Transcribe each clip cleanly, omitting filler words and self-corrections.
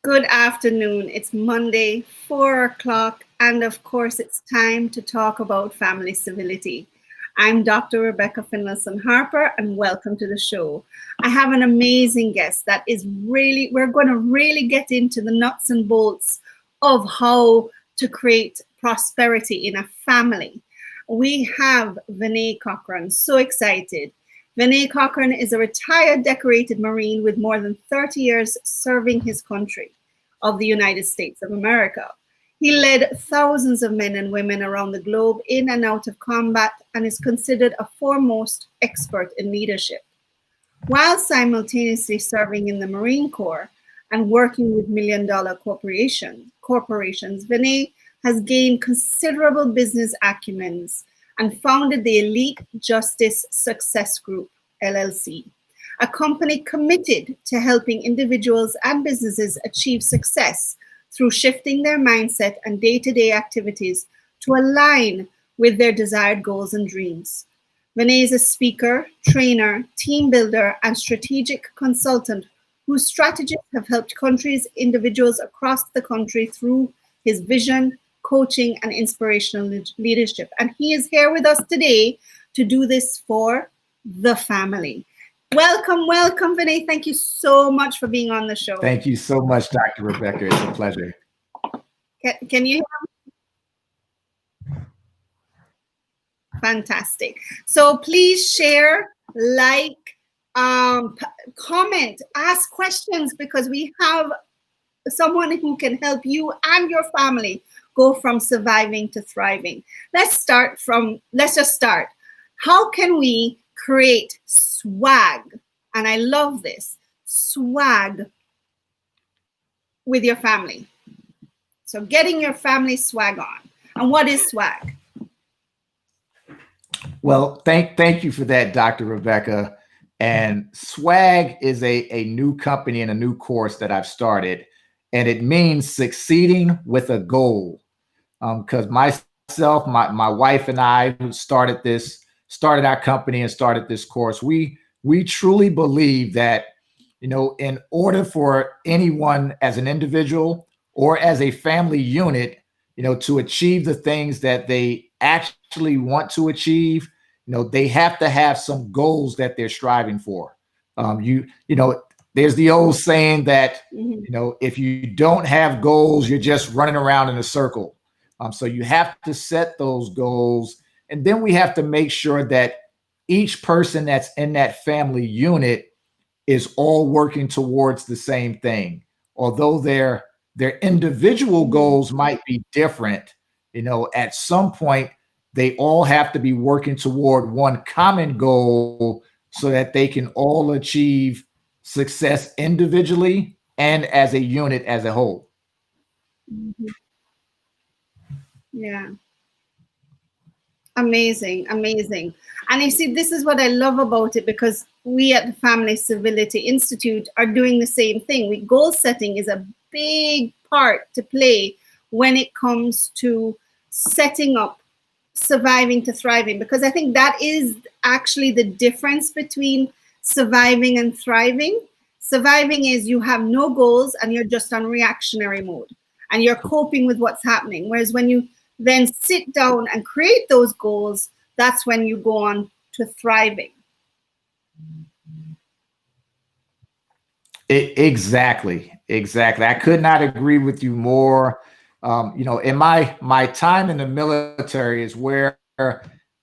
Good afternoon. It's Monday, 4 o'clock, and of course, it's time to talk about family civility. I'm Dr. Rebecca Finlayson Harper, and welcome to the show. I have an amazing guest that is we're going to really get into the nuts and bolts of how to create prosperity in a family. We have Veney Cochran. So excited. Veney Cochran is a retired decorated Marine with more than 30 years serving his country of the United States of America. He led thousands of men and women around the globe in and out of combat and is considered a foremost expert in leadership. While simultaneously serving in the Marine Corps and working with million-dollar corporations, Veney has gained considerable business acumens and founded the Elite Justice Success Group, LLC, a company committed to helping individuals and businesses achieve success through shifting their mindset and day-to-day activities to align with their desired goals and dreams. Veney is a speaker, trainer, team builder, and strategic consultant whose strategies have helped countries, individuals across the country through his vision, coaching, and inspirational leadership. And he is here with us today to do this for the family. Welcome, Veney. Thank you so much for being on the show. Thank you so much, Dr. Rebecca. It's a pleasure. Can you hear me? Fantastic. So please share, like, comment, ask questions, because we have someone who can help you and your family go from surviving to thriving. Let's just start. How can we create swag? And I love this, swag with your family. So getting your family swag on. And what is swag? Well, thank you for that, Dr. Rebecca. And swag is a new company and a new course that I've started. And it means succeeding with a goal. Because myself, my wife and I, who started our company and started this course, we truly believe that, in order for anyone as an individual or as a family unit, to achieve the things that they actually want to achieve, they have to have some goals that they're striving for. There's the old saying that, if you don't have goals, you're just running around in a circle. So you have to set those goals. And then we have to make sure that each person that's in that family unit is all working towards the same thing. Although their individual goals might be different, at some point, they all have to be working toward one common goal so that they can all achieve success individually and as a unit as a whole. Yeah. Amazing. And you see, this is what I love about it, because we at the Family Civility Institute are doing the same thing. Goal setting is a big part to play when it comes to setting up surviving to thriving, because I think that is actually the difference between surviving and thriving. Surviving is you have no goals and you're just on reactionary mode and you're coping with what's happening. Whereas when you then sit down and create those goals, that's when you go on to thriving. Exactly. I could not agree with you more. In my time in the military is where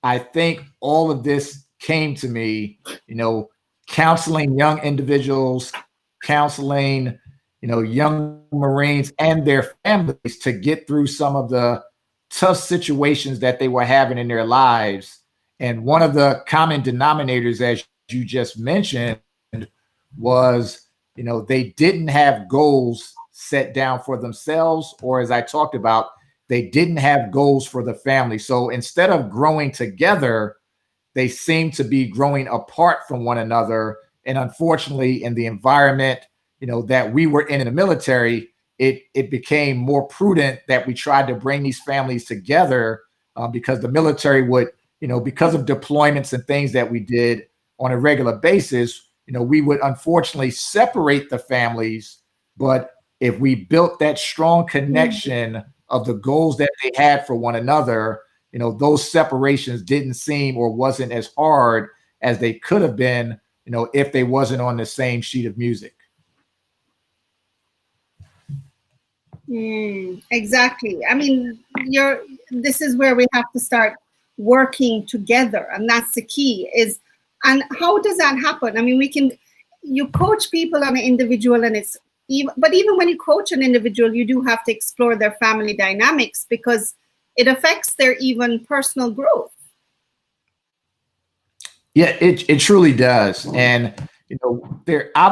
I think all of this came to me, counseling young individuals, counseling, young Marines and their families to get through some of the tough situations that they were having in their lives. And one of the common denominators, as you just mentioned, was, they didn't have goals set down for themselves, or as I talked about, they didn't have goals for the family. So instead of growing together, they seemed to be growing apart from one another. And unfortunately, in the environment, that we were in the military, it became more prudent that we tried to bring these families together, because the military would, because of deployments and things that we did on a regular basis, we would unfortunately separate the families. But if we built that strong Mm. connection of the goals that they had for one another, those separations didn't seem or wasn't as hard as they could have been, if they wasn't on the same sheet of music. Exactly. I mean, this is where we have to start working together, and that's the key. And how does that happen? I mean, you coach people on an individual, and but even when you coach an individual, you do have to explore their family dynamics because it affects their even personal growth. Yeah, it truly does. And there are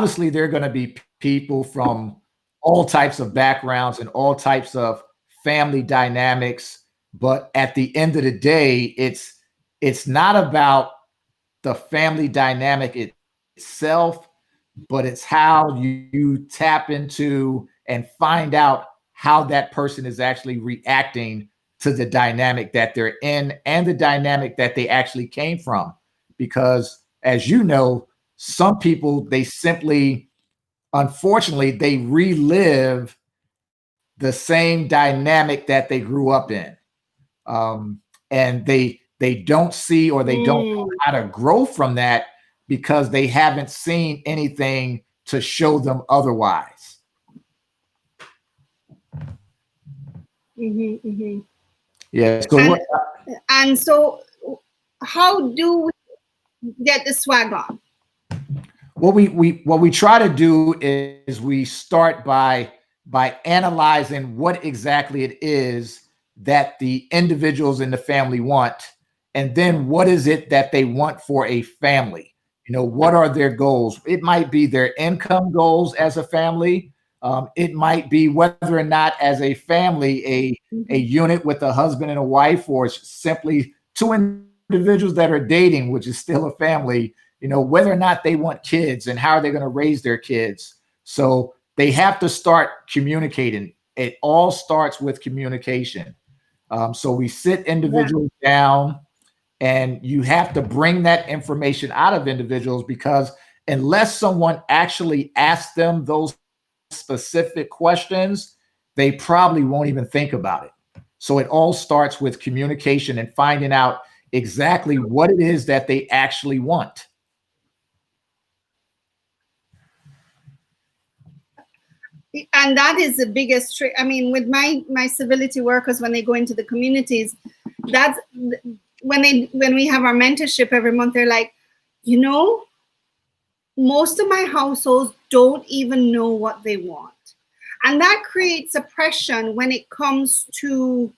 going to be people from all types of backgrounds and all types of family dynamics. But at the end of the day, it's not about the family dynamic itself, but it's how you tap into and find out how that person is actually reacting to the dynamic that they're in and the dynamic that they actually came from. Because as you know, some people, they simply, unfortunately, they relive the same dynamic that they grew up in. And they don't see or they don't know how to grow from that because they haven't seen anything to show them otherwise. Mm-hmm, mm-hmm. Yeah. And so, how do we get the swag on? What we try to do is we start by analyzing what exactly it is that the individuals in the family want, and then what is it that they want for a family. What are their goals? It might be their income goals as a family. It might be whether or not as a family, a unit with a husband and a wife, or simply two individuals that are dating, which is still a family, whether or not they want kids and how are they going to raise their kids. So they have to start communicating. It all starts with communication. So we sit individuals down, and you have to bring that information out of individuals, because unless someone actually asks them those specific questions, they probably won't even think about it. So it all starts with communication and finding out exactly what it is that they actually want. And that is the biggest trick. I mean, with my civility workers, when they go into the communities, that's when we have our mentorship every month, they're like, most of my households don't even know what they want. And that creates oppression when it comes to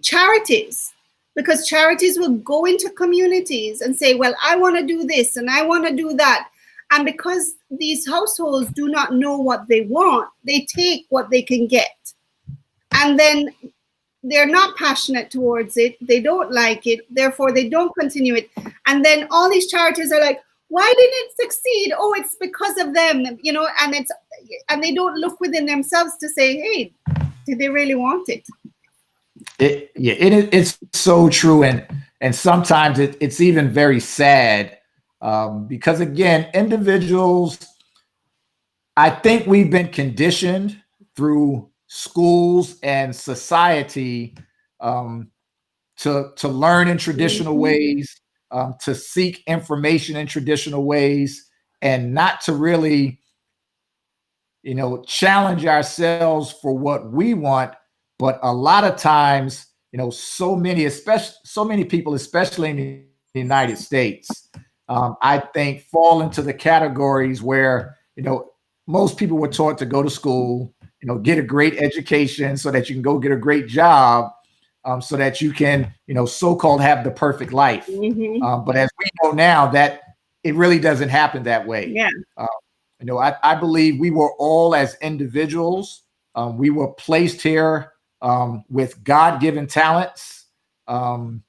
charities, because charities will go into communities and say, well, I want to do this and I want to do that. And because these households do not know what they want, they take what they can get. And then they're not passionate towards it. They don't like it. Therefore, they don't continue it. And then all these charities are like, why didn't it succeed? Oh, it's because of them, and they don't look within themselves to say, hey, did they really want it? It's so true. And sometimes it's even very sad, because again, individuals, I think we've been conditioned through schools and society, to learn in traditional ways, to seek information in traditional ways, and not to really, challenge ourselves for what we want. But a lot of times, so many people, especially in the United States, I think fall into the categories where, most people were taught to go to school, get a great education so that you can go get a great job, so that you can, so-called have the perfect life. But as we know now, that it really doesn't happen that way. Yeah. I believe we were all, as individuals, we were placed here with God-given talents. And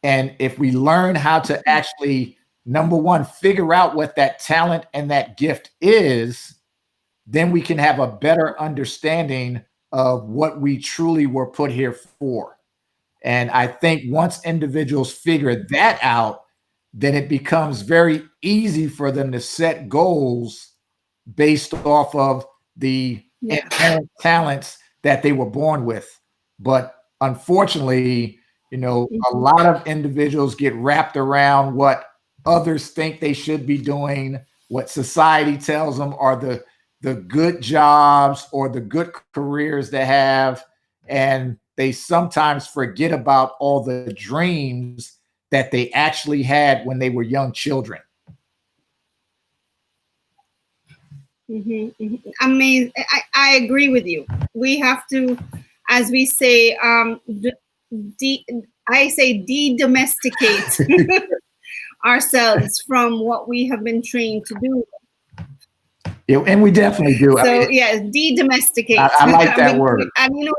if we learn how to actually, number one, figure out what that talent and that gift is, then we can have a better understanding of what we truly were put here for. And I think once individuals figure that out, then it becomes very easy for them to set goals based off of the Yeah. inherent talents that they were born with. But unfortunately, a lot of individuals get wrapped around what others think they should be doing, what society tells them are the good jobs or the good careers to have. And they sometimes forget about all the dreams that they actually had when they were young children. I mean, I agree with you. We have to, as we say, I say de-domesticate ourselves from what we have been trained to do. Yeah, and we definitely do. So yeah, de-domesticate. I like that word. And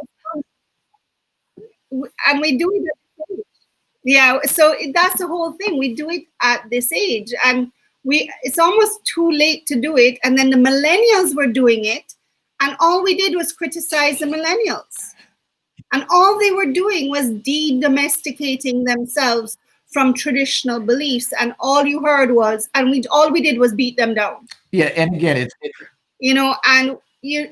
and we do it. Yeah, so that's the whole thing. We do it at this age, and it's almost too late to do it. And then the millennials were doing it, and all we did was criticize the millennials. And all they were doing was de-domesticating themselves from traditional beliefs. And all you heard was, and all we did was beat them down. Yeah, and again, it's and we.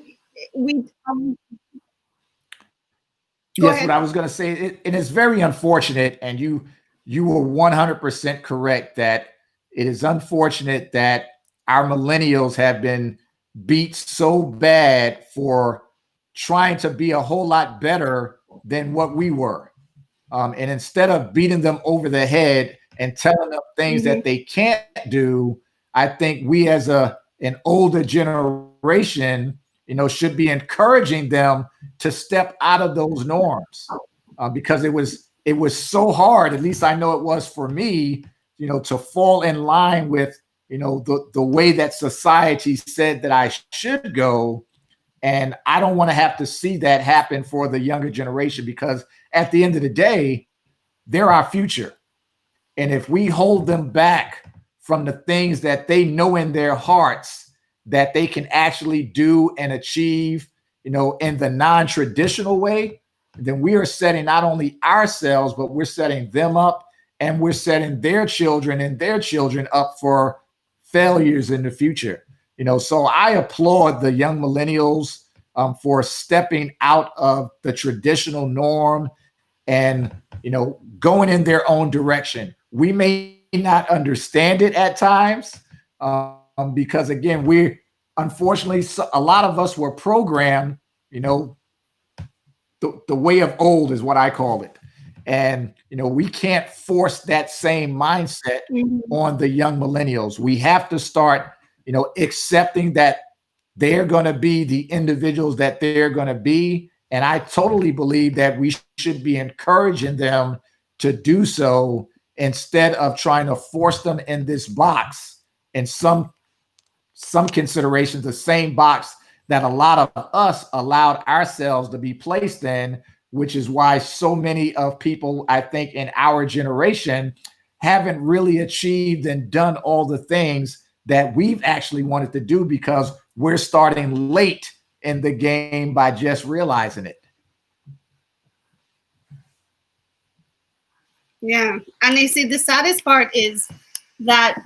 Yes, what I was going to say, and it's very unfortunate, and you were 100% correct that it is unfortunate that our millennials have been beat so bad for trying to be a whole lot better than what we were. And instead of beating them over the head and telling them things that they can't do, I think we as an older generation, should be encouraging them to step out of those norms, because it was so hard. At least I know it was for me, to fall in line with, the way that society said that I should go. And I don't want to have to see that happen for the younger generation, because at the end of the day, they're our future. And if we hold them back from the things that they know in their hearts that they can actually do and achieve, in the non-traditional way, then we are setting not only ourselves, but we're setting them up, and we're setting their children and their children up for failures in the future. So I applaud the young millennials for stepping out of the traditional norm and, going in their own direction. We may not understand it at times, because again, unfortunately, a lot of us were programmed, the way of old is what I call it. And, we can't force that same mindset on the young millennials. We have to start, accepting that they're going to be the individuals that they're going to be. And I totally believe that we should be encouraging them to do so, instead of trying to force them in this box. And some considerations, the same box that a lot of us allowed ourselves to be placed in, which is why so many of people, I think, in our generation haven't really achieved and done all the things that we've actually wanted to do, because we're starting late in the game by just realizing it. Yeah. And you see, the saddest part is that,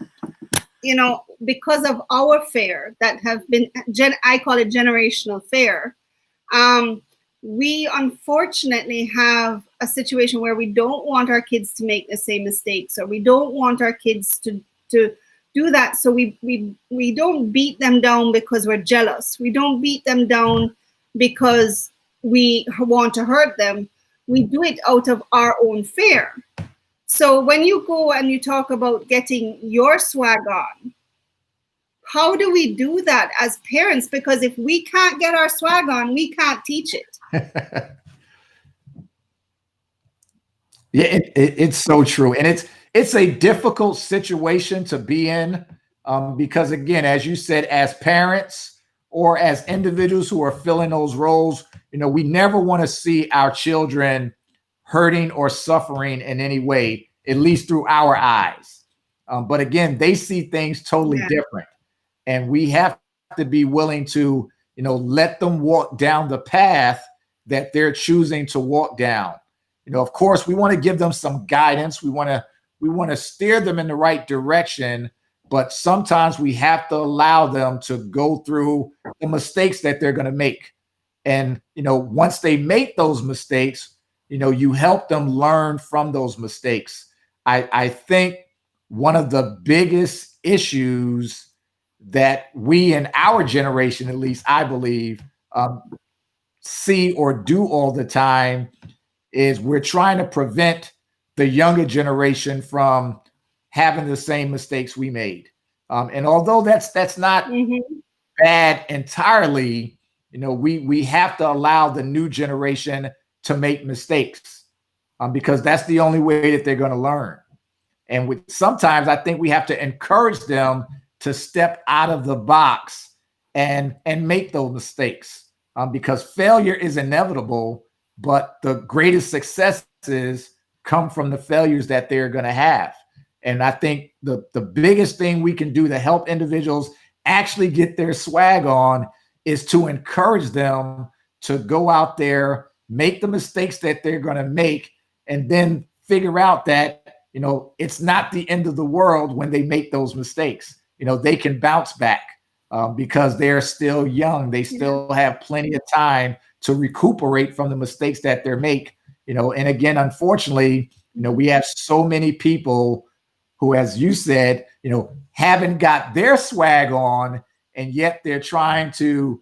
because of our fear that have been, I call it generational fear, we unfortunately have a situation where we don't want our kids to make the same mistakes, or we don't want our kids to do that. So we don't beat them down because we're jealous. We don't beat them down because we want to hurt them. We do it out of our own fear. So when you go and you talk about getting your swag on, how do we do that as parents? Because if we can't get our swag on, we can't teach it. Yeah, it's so true. And it's a difficult situation to be in, because again, as you said, as parents or as individuals who are filling those roles, we never want to see our children hurting or suffering in any way, at least through our eyes. But again, they see things totally different. And we have to be willing to, let them walk down the path that they're choosing to walk down. Of course, we want to give them some guidance. We want to steer them in the right direction. but sometimes we have to allow them to go through the mistakes that they're going to make. And, once they make those mistakes, you help them learn from those mistakes. I think one of the biggest issues that we in our generation, at least I believe, see or do all the time is we're trying to prevent the younger generation from having the same mistakes we made. And although that's not bad entirely, we have to allow the new generation to make mistakes because that's the only way that they're going to learn. And sometimes I think we have to encourage them to step out of the box and make those mistakes because failure is inevitable, but the greatest successes come from the failures that they're going to have. And I think the biggest thing we can do to help individuals actually get their swag on is to encourage them to go out there, make the mistakes that they're going to make, and then figure out that, it's not the end of the world when they make those mistakes. They can bounce back because they're still young. They still have plenty of time to recuperate from the mistakes that they make. And again, unfortunately, we have so many people who, as you said, haven't got their swag on, and yet they're trying to,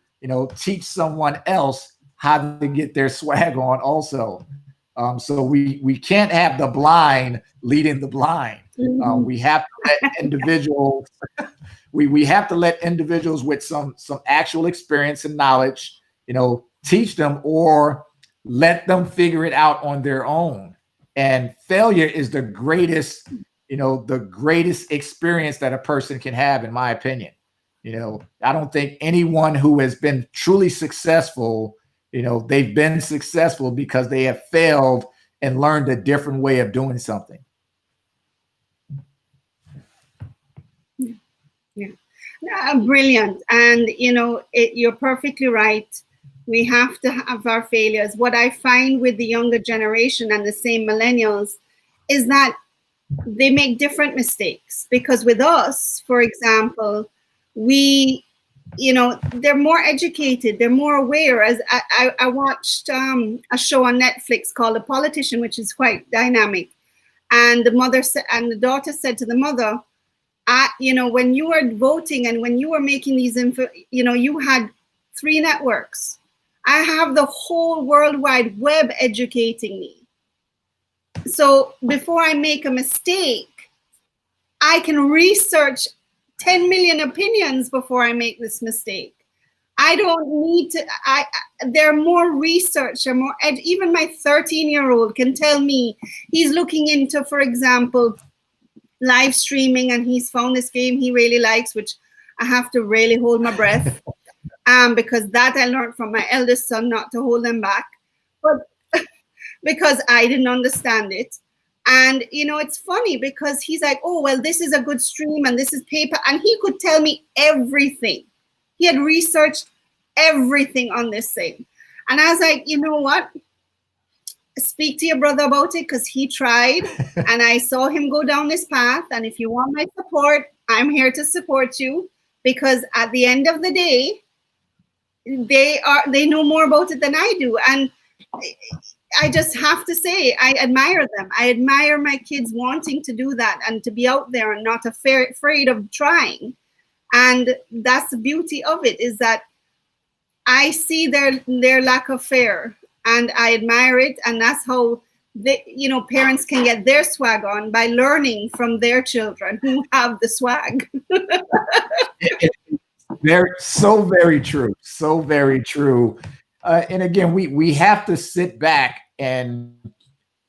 teach someone else how to get their swag on also. So we can't have the blind leading the blind. We have to let individuals, we have to let individuals with some actual experience and knowledge, teach them or let them figure it out on their own. And failure is the greatest experience that a person can have, in my opinion. I don't think anyone who has been truly successful, they've been successful because they have failed and learned a different way of doing something. Yeah. Brilliant. And, you're perfectly right. We have to have our failures. What I find with the younger generation and the same millennials is that they make different mistakes, because with us, for example, they're more educated, they're more aware. As I watched a show on Netflix called The Politician, which is quite dynamic. And the mother said, and the daughter said to the mother, when you were voting and when you were making these you had 3 networks. I have the whole World Wide Web educating me. So before I make a mistake, I can research 10 million opinions before I make this mistake. I don't need to, there are more research or more, even my 13-year-old can tell me he's looking into, for example, live streaming, and he's found this game he really likes, which I have to really hold my breath because that I learned from my eldest son, not to hold them back, but because I didn't understand it. And, it's funny because he's like, oh, well, this is a good stream and this is paper. And he could tell me everything. He had researched everything on this thing. And I was like, you know what? Speak to your brother about it, because he tried and I saw him go down this path. And if you want my support, I'm here to support you, because at the end of the day, they know more about it than I do. And I just have to say, I admire them. I admire my kids wanting to do that and to be out there and not afraid of trying. And that's the beauty of it, is that I see their lack of fear and I admire it. And that's how parents can get their swag on, by learning from their children who have the swag. So very true. So very true. And again, we have to sit back and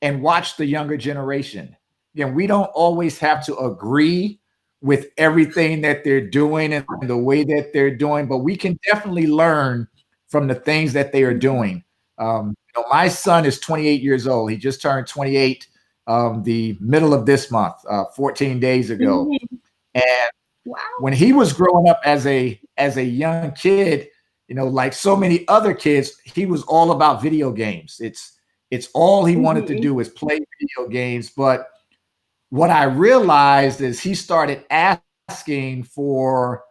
watch the younger generation. Again, we don't always have to agree with everything that they're doing and the way that they're doing, but we can definitely learn from the things that they are doing. My son is 28 years old. He just turned 28 the middle of this month, 14 days ago. Mm-hmm. And wow. When he was growing up as a young kid, like so many other kids, he was all about video games. It's all he wanted to do is play video games. But what I realized is he started asking asking for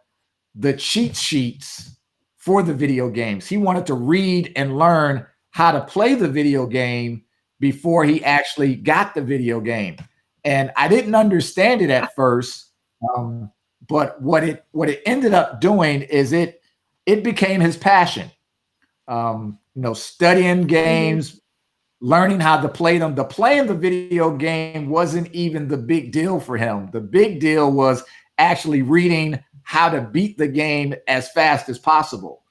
the cheat sheets for the video games. He wanted to read and learn how to play the video game before he actually got the video game. And I didn't understand it at first, but what it ended up doing is it became his passion. Studying games, learning how to play them. The playing the video game wasn't even the big deal for him. The big deal was actually reading how to beat the game as fast as possible.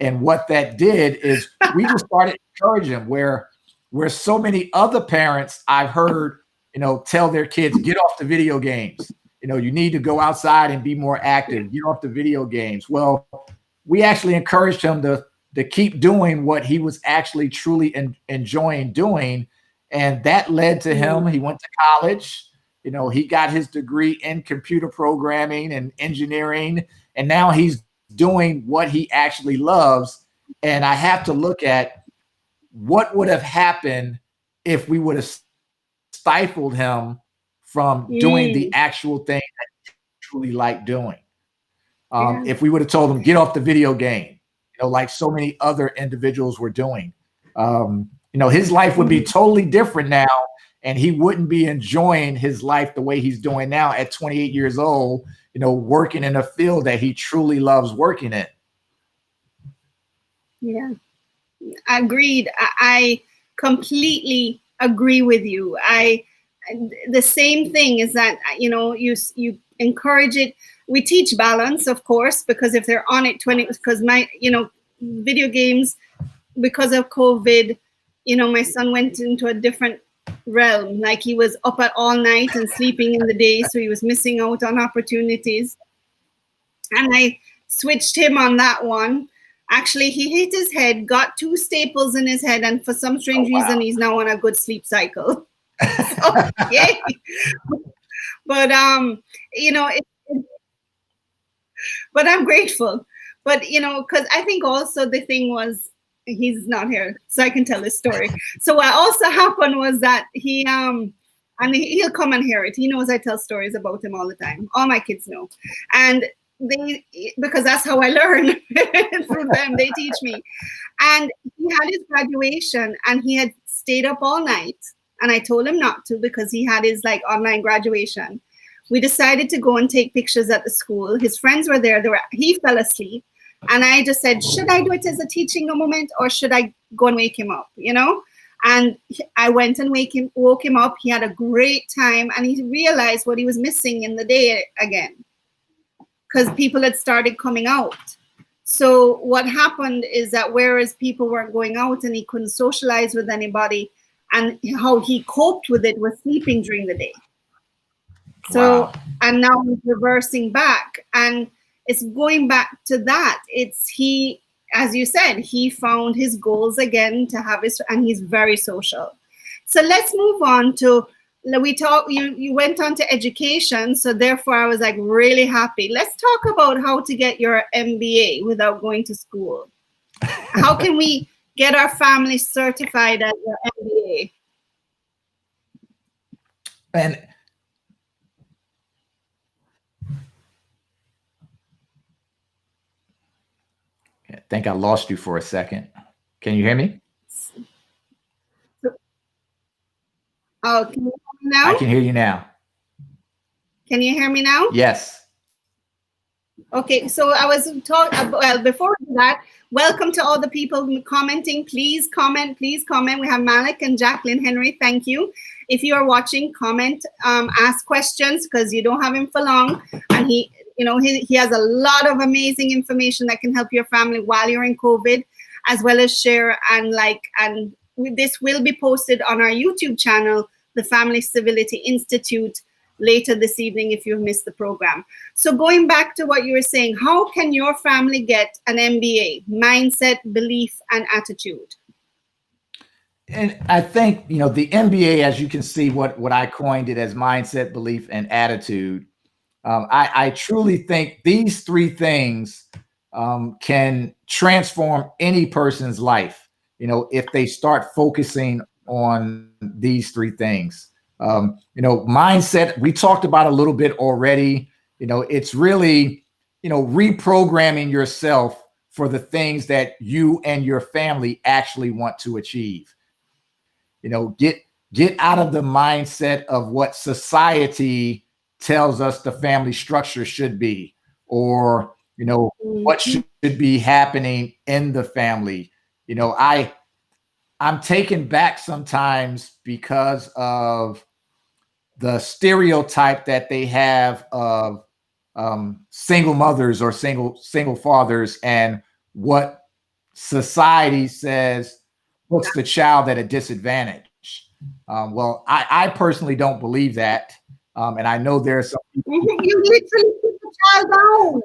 And what that did is we just started encouraging him where so many other parents I've heard, tell their kids, get off the video games. You need to go outside and be more active, get off the video games. Well, we actually encouraged him to keep doing what he was actually truly enjoying doing. And that led to him. He went to college. He got his degree in computer programming and engineering. And now he's doing what he actually loves. And I have to look at what would have happened if we would have stifled him from doing the actual thing that he truly liked doing. If we would have told him, get off the video game, like so many other individuals were doing, his life would be totally different now, and he wouldn't be enjoying his life the way he's doing now at 28 years old, working in a field that he truly loves working in. Yeah, agreed. I completely agree with you. The same thing is that, you encourage it. We teach balance, of course, because if they're on it 20, because video games, because of COVID, my son went into a different realm. Like he was up at all night and sleeping in the day. So he was missing out on opportunities. And I switched him on that one. Actually, he hit his head, got 2 staples in his head, and for some strange reason, he's now on a good sleep cycle. So, yay. But but I'm grateful. But because I think also the thing was, he's not here, so I can tell his story. So what also happened was that he and he'll come and hear it. He knows I tell stories about him all the time. All my kids know, and because that's how I learn through them. They teach me. And he had his graduation, and he had stayed up all night. And I told him not to because he had his online graduation. We decided to go and take pictures at the school. His friends were there. He fell asleep. And I just said, should I do it as a teaching moment, or should I go and wake him up? And I went and woke him up. He had a great time, and he realized what he was missing in the day again, because people had started coming out. So what happened is that whereas people weren't going out and he couldn't socialize with anybody, and how he coped with it was sleeping during the day. So, wow. And now he's reversing back, and it's going back to that. He, as you said, he found his goals again to have and he's very social. So let's move on to, you went on to education. So therefore I was really happy. Let's talk about how to get your MBA without going to school. How can we get our family certified as your MBA? And I think I lost you for a second. Can you hear me? Oh, can you hear me now? I can hear you now. Can you hear me now? Yes. Okay, so I was talking, well, before that, welcome to all the people commenting. Please comment, please comment. We have Malik and Jacqueline Henry, thank you. If you are watching, comment, ask questions, because you don't have him for long. And he has a lot of amazing information that can help your family while you're in COVID, as well as share and and this will be posted on our YouTube channel, the Family Civility Institute, later this evening if you've missed the program. So going back to what you were saying, how can your family get an MBA, mindset, belief, and attitude? And I think, the MBA, as you can see, what I coined it as mindset, belief, and attitude. I truly think these 3 things can transform any person's life, if they start focusing on these 3 things. Mindset, we talked about a little bit already. It's really, reprogramming yourself for the things that you and your family actually want to achieve. Get out of the mindset of what society tells us the family structure should be, or what Mhm. should be happening in the family. I'm taken back sometimes because of the stereotype that they have of single mothers or single fathers, and what society says puts the child at a disadvantage. Well, I personally don't believe that, and I know there are some people. Mhm. You literally put the child down.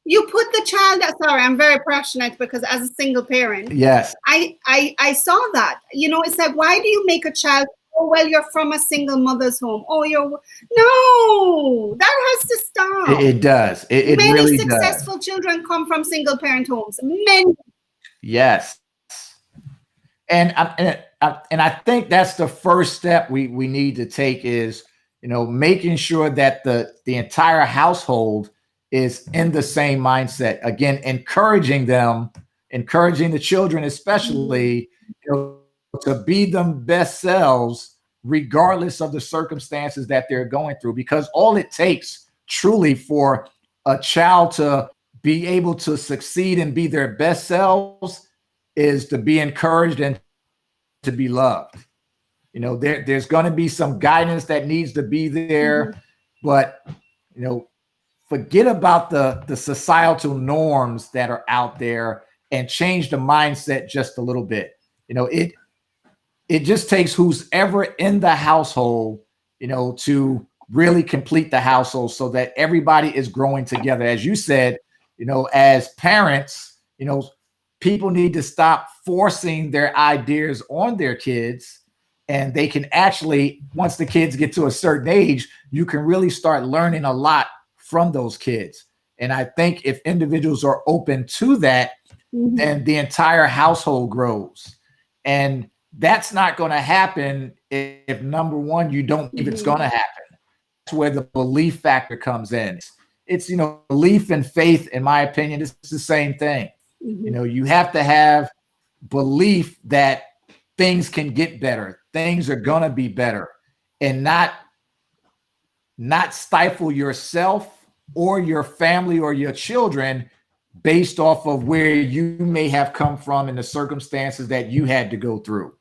You put the child. Sorry, I'm very passionate because as a single parent, Yes, I saw that. It's like, why do you make a child? Oh well, you're from a single mother's home. Oh, you're no. That has to stop. it does. It Many really does. successful children come from single parent homes. Many. Yes. And I think that's the first step we need to take is making sure that the entire household is in the same mindset. Again, encouraging the children Mhm. especially, to be them best selves regardless of the circumstances that they're going through, because all it takes truly for a child to be able to succeed and be their best selves is to be encouraged and to be loved. There's going to be some guidance that needs to be there, Mhm. but you know, forget about the societal norms that are out there and change the mindset just a little bit. It just takes who's ever in the household, to really complete the household so that everybody is growing together. As you said, as parents, people need to stop forcing their ideas on their kids. And they can actually, once the kids get to a certain age, you can really start learning a lot from those kids. And I think if individuals are open to that, Mhm. then the entire household grows. And that's not going to happen if, number one, you don't believe it's going to Mhm. happen. That's where the belief factor comes in. It's belief and faith, in my opinion, it's the same thing. Mhm. You have to have belief that things can get better, things are going to be better, and not stifle yourself or your family or your children based off of where you may have come from and the circumstances that you had to go through.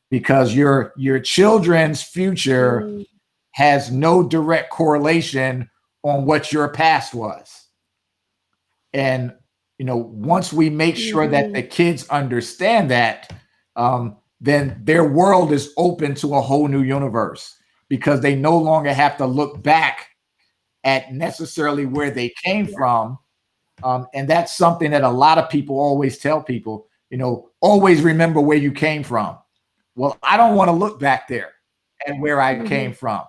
Because your children's future Mhm. has no direct correlation on what your past was. And once we make sure that the Mhm. kids understand that, then their world is open to a whole new universe, because they no longer have to look back at necessarily where they came from. And that's something that a lot of people always tell people, always remember where you came from. Well, I don't want to look back there and where I came Mhm. from.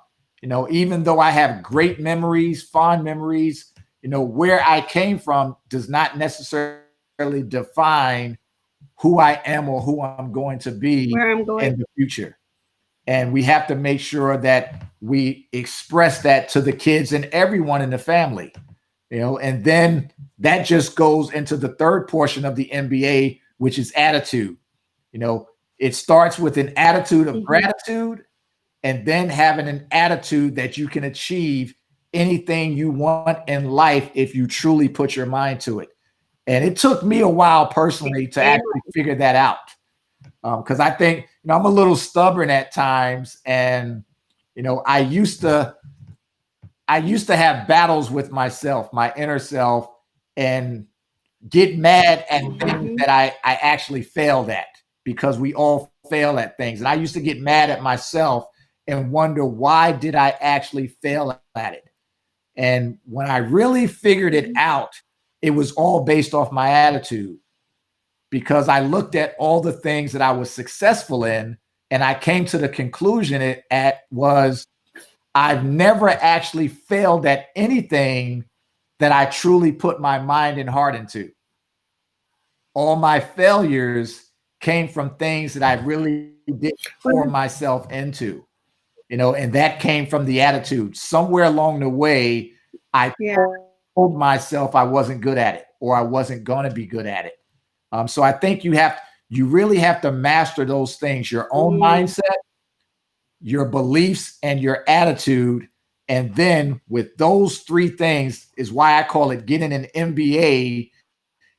Even though I have great memories, fond memories, where I came from does not necessarily define who I am or who I'm going to be Where I'm in the going. future. And we have to make sure that we express that to the kids and everyone in the family. And then that just goes into the third portion of the MBA, which is attitude. It starts with an attitude of Mhm. gratitude, and then having an attitude that you can achieve anything you want in life if you truly put your mind to it. And it took me a while personally to actually Amen. figure that out, because I think I'm a little stubborn at times, and I used to have battles with myself, my inner self, and get mad at things Mhm. that I actually failed at, because we all fail at things. And I used to get mad at myself and wonder, why did I actually fail at it? And when I really figured it Mhm. out, it was all based off my attitude, because I looked at all the things that I was successful in, and I came to the conclusion it at was, I've never actually failed at anything that I truly put my mind and heart into. All my failures came from things that I really did pour Well, myself into. and that came from the attitude. Somewhere along the way, I told myself I wasn't good at it, or I wasn't going to be good at it. So I think you really have to master those things: your own mindset, your beliefs, and your attitude. And then with those three things is why I call it getting an MBA,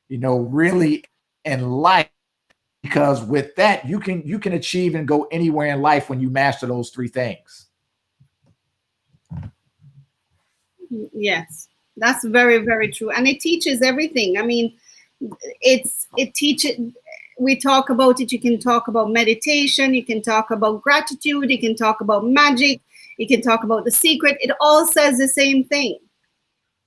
really in life, because with that you can achieve and go anywhere in life when you master those three things. Yes, that's very, very true. And it teaches everything. I mean, it teaches, we talk about it. You can talk about meditation, you can talk about gratitude, you can talk about magic, you can talk about the secret. It all says the same thing.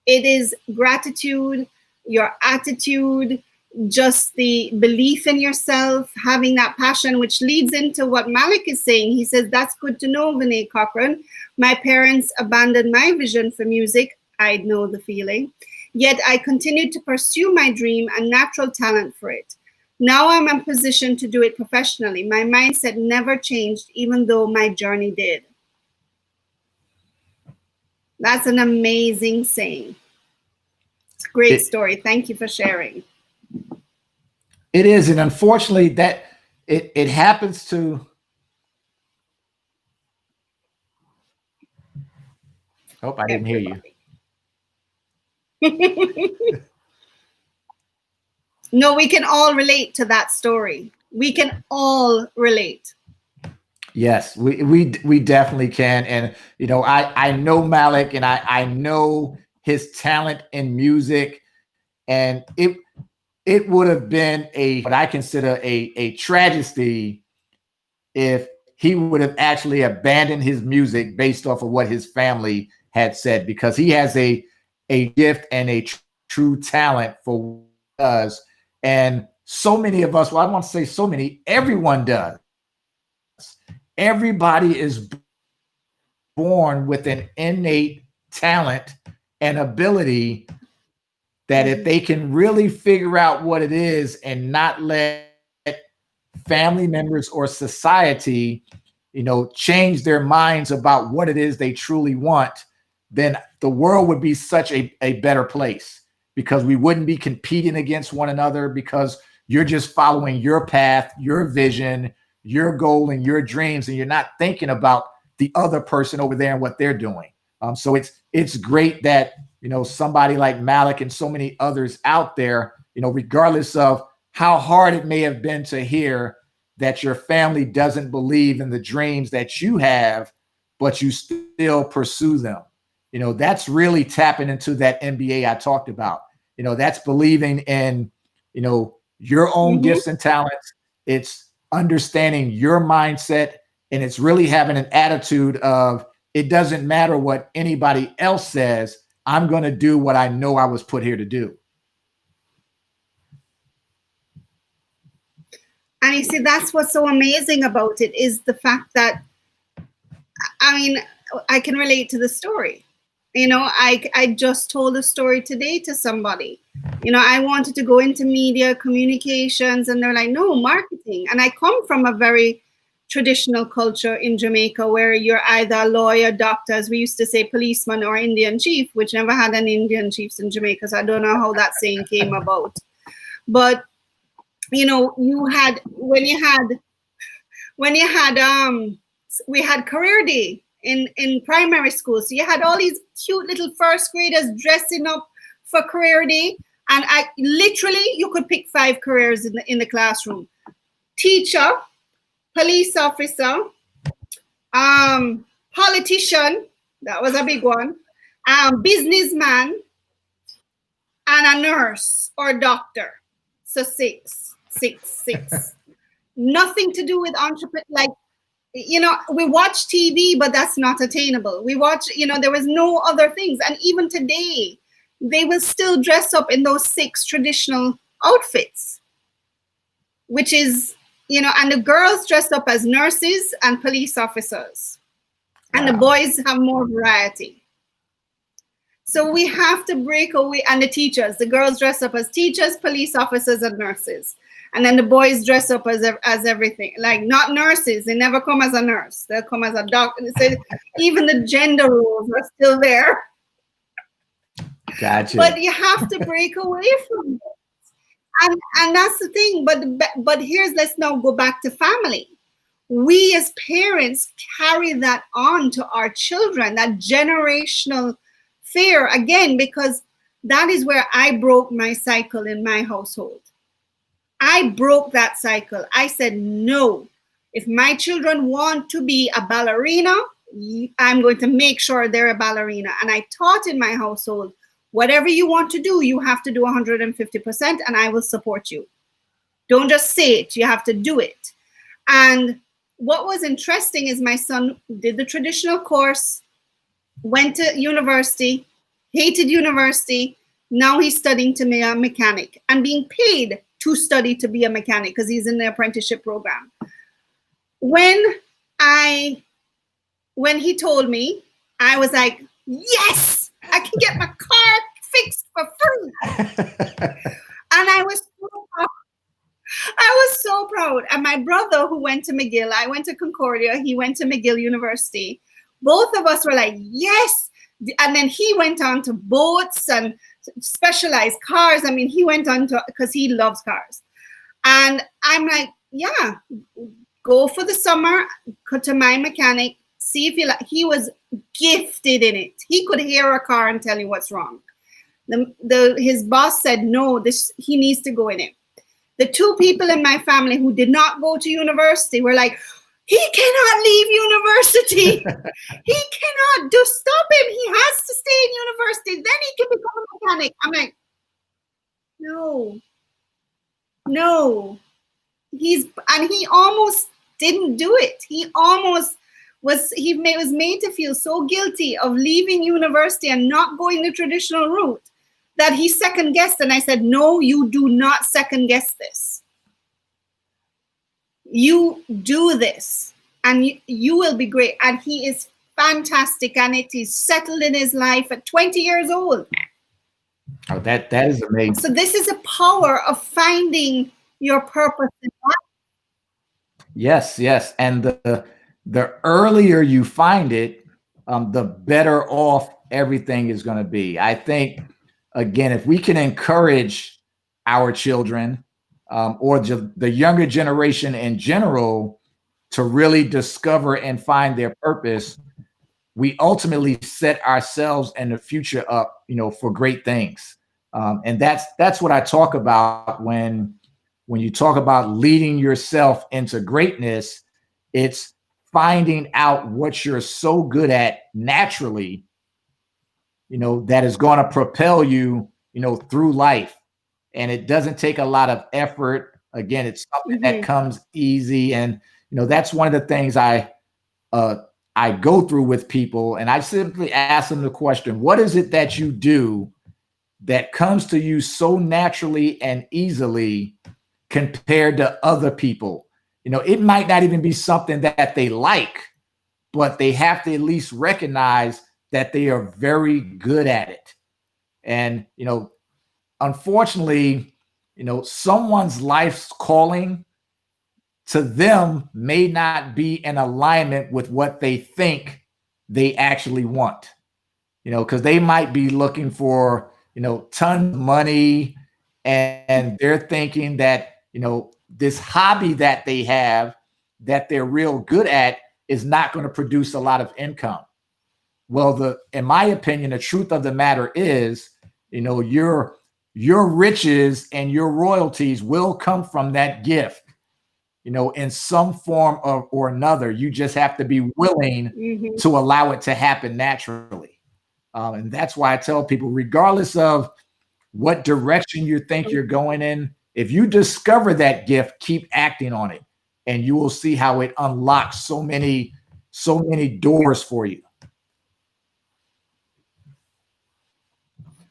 It is gratitude, your attitude, just the belief in yourself, having that passion, which leads into what Malik is saying. He says, that's good to know, Veney Cochran. My parents abandoned my vision for music. I know the feeling. Yet I continued to pursue my dream and natural talent for it. Now I'm in a position to do it professionally. My mindset never changed, even though my journey did. That's an amazing saying. It's a great story. Thank you for sharing. It is, and unfortunately, that it happens to. Hope I didn't hear you. No, we can all relate to that story. We can all relate. Yes, we definitely can. And I know Malik, and I know his talent in music, and it would have been what I consider a tragedy if he would have actually abandoned his music based off of what his family had said, because he has a gift and a true talent for what he does. And so many of us, well, I want to say so many, everyone does. Everybody is born with an innate talent and ability that if they can really figure out what it is and not let family members or society, change their minds about what it is they truly want, then the world would be such a better place, because we wouldn't be competing against one another, because you're just following your path, your vision, your goal, and your dreams, and you're not thinking about the other person over there and what they're doing. So it's great that somebody like Malik and so many others out there, regardless of how hard it may have been to hear that your family doesn't believe in the dreams that you have, but you still pursue them. That's really tapping into that MBA I talked about. That's believing in, your own gifts and talents. It's understanding your mindset, and it's really having an attitude of, it doesn't matter what anybody else says. I'm going to do what I know I was put here to do. And you see, that's what's so amazing about it, is the fact that, I mean, I can relate to the story. I just told a story today to somebody. I wanted to go into media communications, and they're like, no, marketing. And I come from a very traditional culture in Jamaica, where you're either a lawyer, doctor, as we used to say, policeman, or Indian chief, which never had any Indian chiefs in Jamaica. So I don't know how that saying came about. But you had, we had career day in primary school. So you had all these cute little first graders dressing up for career day. And you could pick 5 careers in the classroom: teacher, police officer, politician, that was a big one, businessman, and a nurse or doctor. So 6. Nothing to do with entrepreneur. Like, we watch TV, but that's not attainable. We watch, there was no other things. And even today, they will still dress up in those 6 traditional outfits, which is, and the girls dressed up as nurses and police officers. And the boys have more variety. So we have to break away. And the teachers, the girls dress up as teachers, police officers, and nurses. And then the boys dress up as everything, like not nurses. They never come as a nurse. They'll come as a doctor. So even the gender roles are still there. Gotcha. But you have to break away from it. And that's the thing. But let's now go back to family. We as parents carry that on to our children, that generational fear, again, because that is where I broke my cycle in my household. I broke that cycle. I said, no, if my children want to be a ballerina, I'm going to make sure they're a ballerina. And I taught in my household, whatever you want to do, you have to do 150%, and I will support you. Don't just say it, you have to do it. And what was interesting is my son did the traditional course, went to university, hated university. Now he's studying to be a mechanic and being paid to study to be a mechanic because he's in the apprenticeship program. When he told me, I was like, yes, I can get my car fixed for free. And I was so proud. And my brother, who went to McGill, I went to Concordia, he went to McGill University. Both of us were like, yes. And then he went on to boats and specialized cars. I mean, he went on to, because he loves cars. And I'm like, yeah, go for the summer, go to my mechanic, see if he was gifted in it. He could hear a car and tell you what's wrong. His boss said, no, he needs to go in it. The two people in my family who did not go to university were like, he cannot leave university. He cannot stop him. He has to stay in university. Then he can become a mechanic. I'm like, no. He almost didn't do it. He was made to feel so guilty of leaving university and not going the traditional route that he second guessed. And I said, no, you do not second guess this. You do this and you will be great. And he is fantastic. And he's settled in his life at 20 years old. Oh, that is amazing. So this is a power of finding your purpose in life. Yes. And the earlier you find it, the better off everything is going to be. I think, again, if we can encourage our children or the younger generation in general to really discover and find their purpose, we ultimately set ourselves and the future up, for great things. And that's what I talk about when you talk about leading yourself into greatness. It's finding out what you're so good at naturally, that is going to propel you, through life. And it doesn't take a lot of effort. Again, it's something that comes easy. And, that's one of the things I go through with people. And I simply ask them the question, what is it that you do that comes to you so naturally and easily compared to other people? It might not even be something that they like, but they have to at least recognize that they are very good at it. And, unfortunately, someone's life's calling to them may not be in alignment with what they think they actually want, because they might be looking for, tons of money, and they're thinking that, this hobby that they have that they're real good at is not going to produce a lot of income. Well, in my opinion, the truth of the matter is, your riches and your royalties will come from that gift, in some form or another. You just have to be willing to allow it to happen naturally. And that's why I tell people, regardless of what direction you think you're going in, if you discover that gift, keep acting on it, and you will see how it unlocks so many doors for you.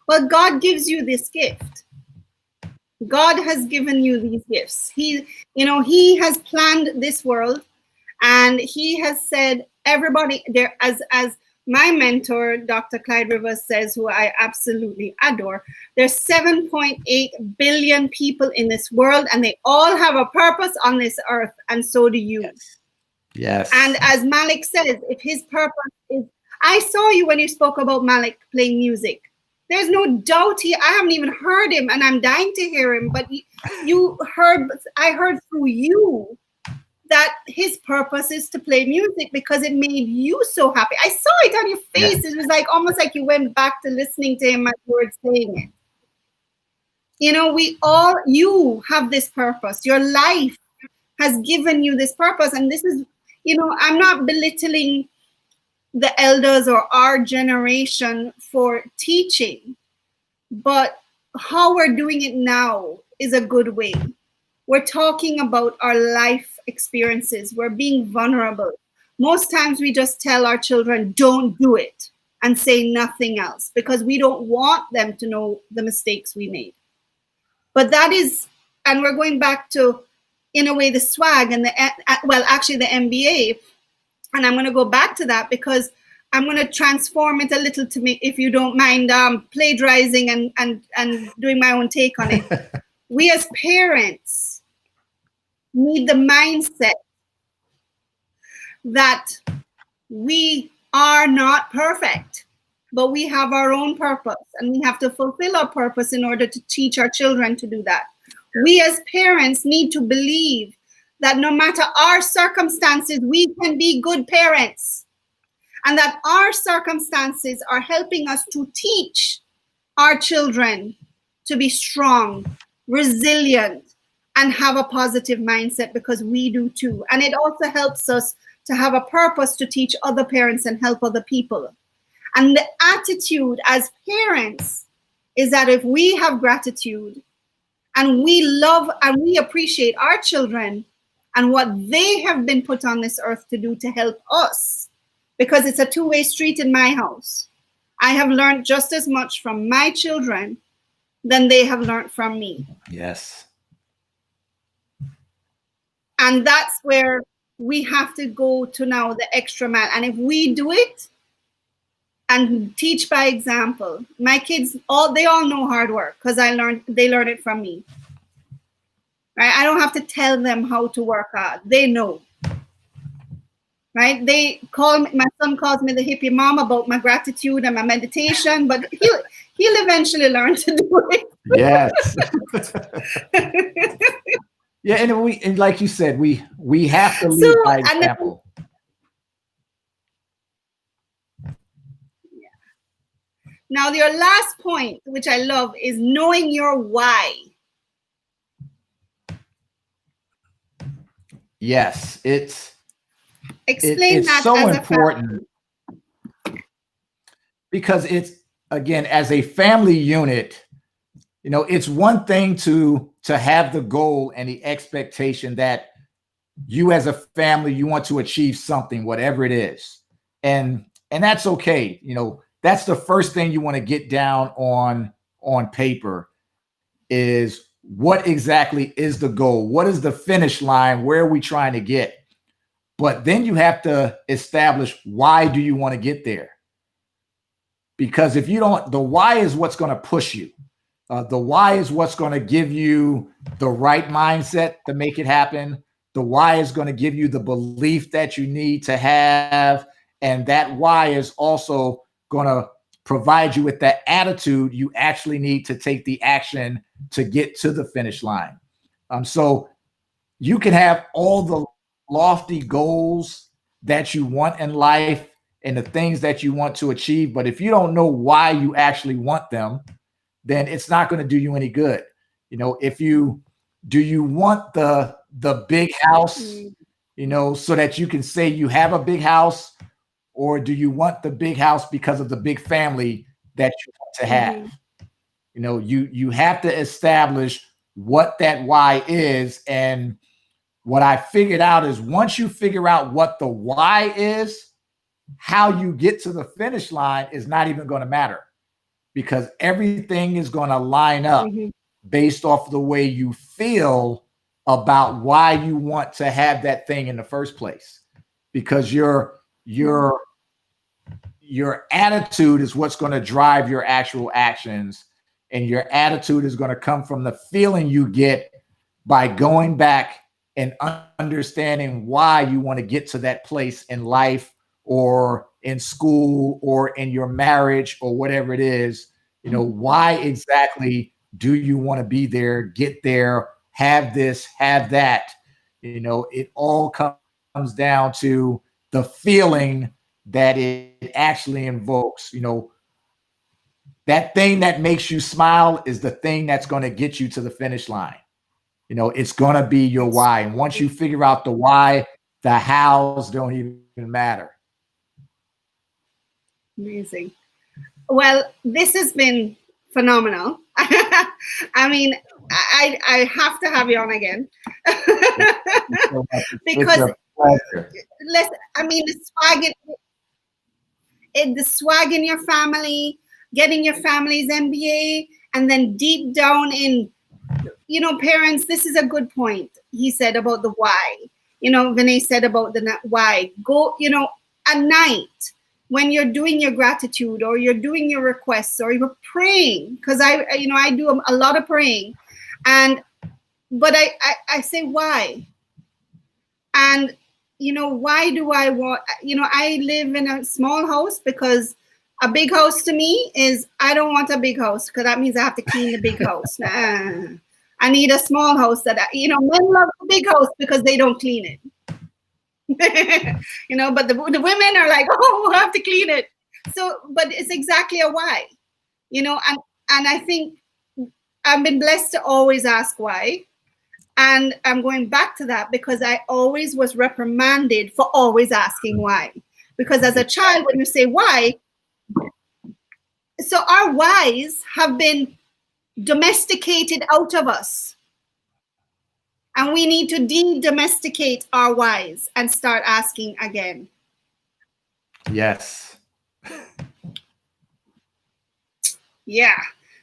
Well, God gives you this gift. God has given you these gifts. He has planned this world, and he has said everybody there, as My mentor, Dr. Clyde Rivers, says, who I absolutely adore, there's 7.8 billion people in this world, and they all have a purpose on this earth, and so do you. Yes. Yes. And as Malik says, if his purpose is, I saw you when you spoke about Malik playing music. There's no doubt I haven't even heard him, and I'm dying to hear him, but I heard through you that his purpose is to play music because it made you so happy. I saw it on your face. Yeah. It was like almost like you went back to listening to him as you were saying it. You know, you have this purpose. Your life has given you this purpose. And this is, you know, I'm not belittling the elders or our generation for teaching, but how we're doing it now is a good way. We're talking about our life experiences. We're being vulnerable. Most times we just tell our children, don't do it, and say nothing else because we don't want them to know the mistakes we made. But that is, and we're going back to, in a way, the swag and the MBA. And I'm going to go back to that because I'm going to transform it a little to me, if you don't mind, plagiarizing and doing my own take on it. We as parents need the mindset that we are not perfect, but we have our own purpose and we have to fulfill our purpose in order to teach our children to do that. We as parents need to believe that no matter our circumstances, we can be good parents, and that our circumstances are helping us to teach our children to be strong, resilient, and have a positive mindset, because we do too. And it also helps us to have a purpose to teach other parents and help other people. And the attitude as parents is that if we have gratitude and we love and we appreciate our children and what they have been put on this earth to do to help us, because it's a two-way street in my house. I have learned just as much from my children than they have learned from me. Yes. And that's where we have to go to now, the extra mile. And if we do it and teach by example, my kids, they all know hard work because they learned it from me. Right? I don't have to tell them how to work hard. They know. Right? They call me, my son calls me the hippie mom about my gratitude and my meditation, but he'll eventually learn to do it. Yes. Yeah, and like you said, we have to lead by example. Now, your last point, which I love, is knowing your why. Yes, it's that so important because it's, again, as a family unit, you know, it's one thing to have the goal and the expectation that you as a family, you want to achieve something, whatever it is. And that's okay. You know, that's the first thing you want to get down on paper is what exactly is the goal? What is the finish line? Where are we trying to get? But then you have to establish, why do you want to get there? Because if you don't, the why is what's going to push you. The why is what's going to give you the right mindset to make it happen. The why is going to give you the belief that you need to have. And that why is also going to provide you with that attitude you actually need to take the action to get to the finish line. So you can have all the lofty goals that you want in life and the things that you want to achieve, but if you don't know why you actually want them, then it's not going to do you any good. You know, do you want the big house, you know, so that you can say you have a big house, or do you want the big house because of the big family that you want to have? You know, you have to establish what that why is. And what I figured out is once you figure out what the why is, how you get to the finish line is not even going to matter, because everything is going to line up based off the way you feel about why you want to have that thing in the first place. Because your your attitude is what's going to drive your actual actions. And your attitude is going to come from the feeling you get by going back and understanding why you want to get to that place in life or in school or in your marriage or whatever it is. You know, why exactly do you want to be there, get there, have this, have that? You know, it all comes down to the feeling that it actually invokes. You know, that thing that makes you smile is the thing that's going to get you to the finish line. You know, it's going to be your why. And once you figure out the why, the hows don't even matter. Amazing. Well, this has been phenomenal. I mean, I have to have you on again. Because listen, I mean, the swag in your family, getting your family's MBA, and then deep down in, you know, parents, this is a good point. He said about the why. You know, Veney said about the why. Go, you know, at night when you're doing your gratitude or you're doing your requests or you're praying, because I do a lot of praying, but I say why, and you know, why do I want? You know, I live in a small house because a big house to me is, I don't want a big house because that means I have to clean the big house. I need a small house that, you know, men love a big house because they don't clean it. You know, but the women are like, oh, I have to clean it. So, but it's exactly a why, you know, and I think I've been blessed to always ask why. And I'm going back to that because I always was reprimanded for always asking why. Because as a child, when you say why, so our whys have been domesticated out of us. And we need to de-domesticate our whys and start asking again. Yes. Yeah.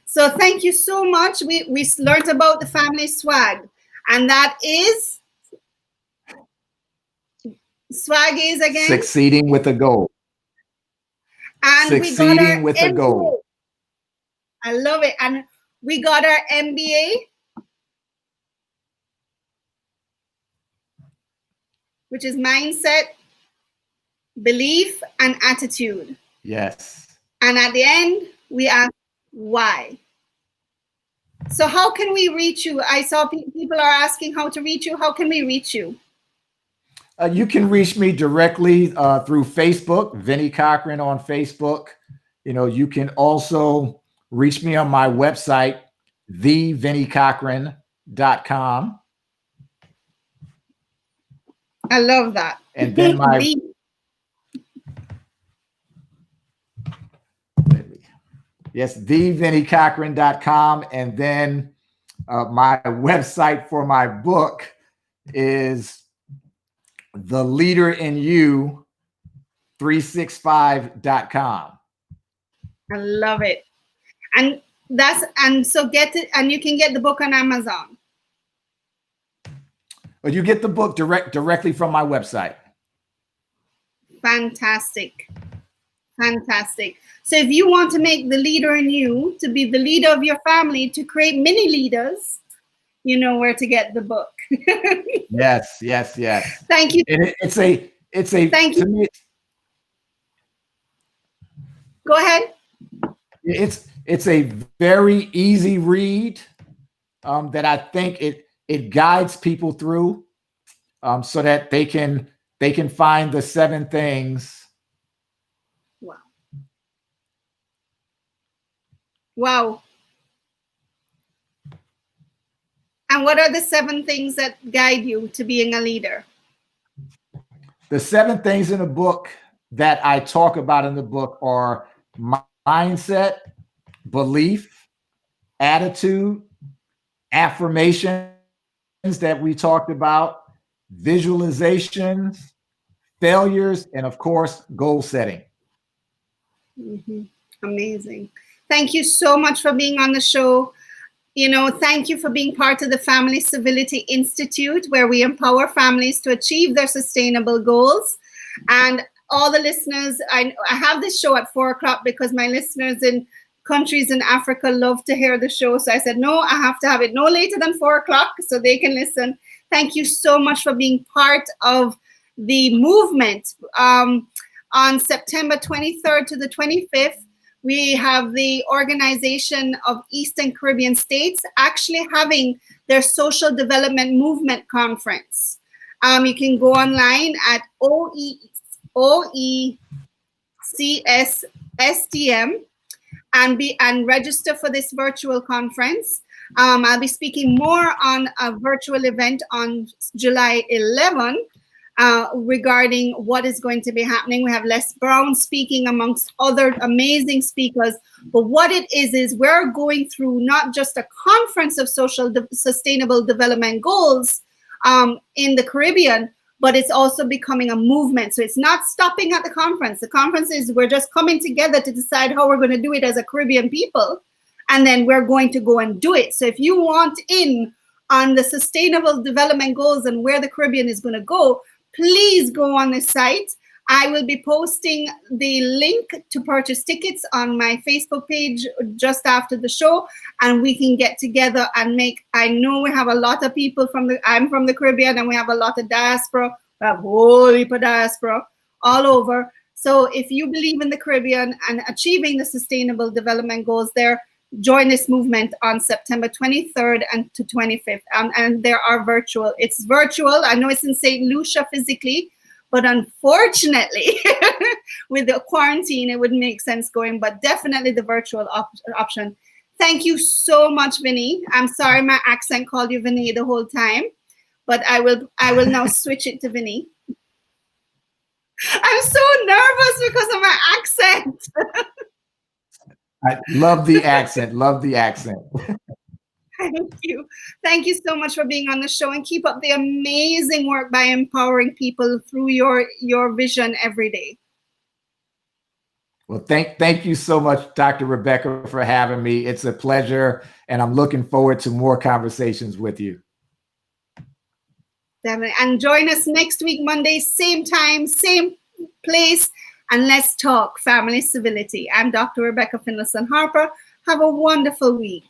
So thank you so much. We learned about the family swag. And that is, swag is again? Succeeding with a goal. And succeeding we got our with MBA. a goal. I love it. And we got our MBA, which is mindset, belief, and attitude. Yes. And at the end, we ask why. So how can we reach you? I saw people are asking how to reach you. How can we reach you? You can reach me directly through Facebook, Veney Cochran on Facebook. You know, you can also reach me on my website, theveneycochran.com. I love that. And then my yes, theveneycochran.com. And then my website for my book is theleaderinU365.com. I love it. And so get it, and you can get the book on Amazon. But you get the book directly from my website. Fantastic. Fantastic. So if you want to make the leader in you, to be the leader of your family, to create mini leaders, you know where to get the book. Yes. Thank you. And it's a thank you. Me, go ahead. It's a very easy read that I think it guides people through so that they can find the 7 things. Wow. And what are the 7 things that guide you to being a leader? The 7 things in the book that I talk about in the book are mindset, belief, attitude, affirmations that we talked about, visualizations, failures, and of course, goal setting. Mm-hmm. Amazing. Thank you so much for being on the show. You know, thank you for being part of the Family Civility Institute, where we empower families to achieve their sustainable goals. And all the listeners, I have this show at 4 o'clock because my listeners in countries in Africa love to hear the show. So I said, no, I have to have it no later than 4 o'clock so they can listen. Thank you so much for being part of the movement. On September 23rd to the 25th, we have the Organization of Eastern Caribbean States actually having their Social Development Movement Conference. You can go online at OECSSTM and register for this virtual conference. I'll be speaking more on a virtual event on July 11 regarding what is going to be happening. We have Les Brown speaking amongst other amazing speakers. But what it is we're going through not just a conference of sustainable development goals in the Caribbean, but it's also becoming a movement. So it's not stopping at the conference. The conference is we're just coming together to decide how we're going to do it as a Caribbean people. And then we're going to go and do it. So if you want in on the sustainable development goals and where the Caribbean is going to go, please go on the site. I will be posting the link to purchase tickets on my Facebook page just after the show, and we can get together and make. I know we have a lot of people I'm from the Caribbean, and we have a lot of diaspora. We have a whole heap of diaspora all over. So if you believe in the Caribbean and achieving the sustainable development goals there, join this movement on September 23rd and to 25th. And there are virtual. It's virtual. I know it's in St. Lucia physically, but unfortunately, with the quarantine, it wouldn't make sense going, but definitely the virtual option. Thank you so much, Veney. I'm sorry my accent called you Veney the whole time, but I will now switch it to Veney. I'm so nervous because of my accent. I love the accent. Love the accent. Thank you. Thank you so much for being on the show, and keep up the amazing work by empowering people through your vision every day. Well, thank you so much, Dr. Rebecca, for having me. It's a pleasure, and I'm looking forward to more conversations with you. Definitely. And join us next week, Monday, same time, same place, and let's talk family civility. I'm Dr. Rebecca Finlayson Harper. Have a wonderful week.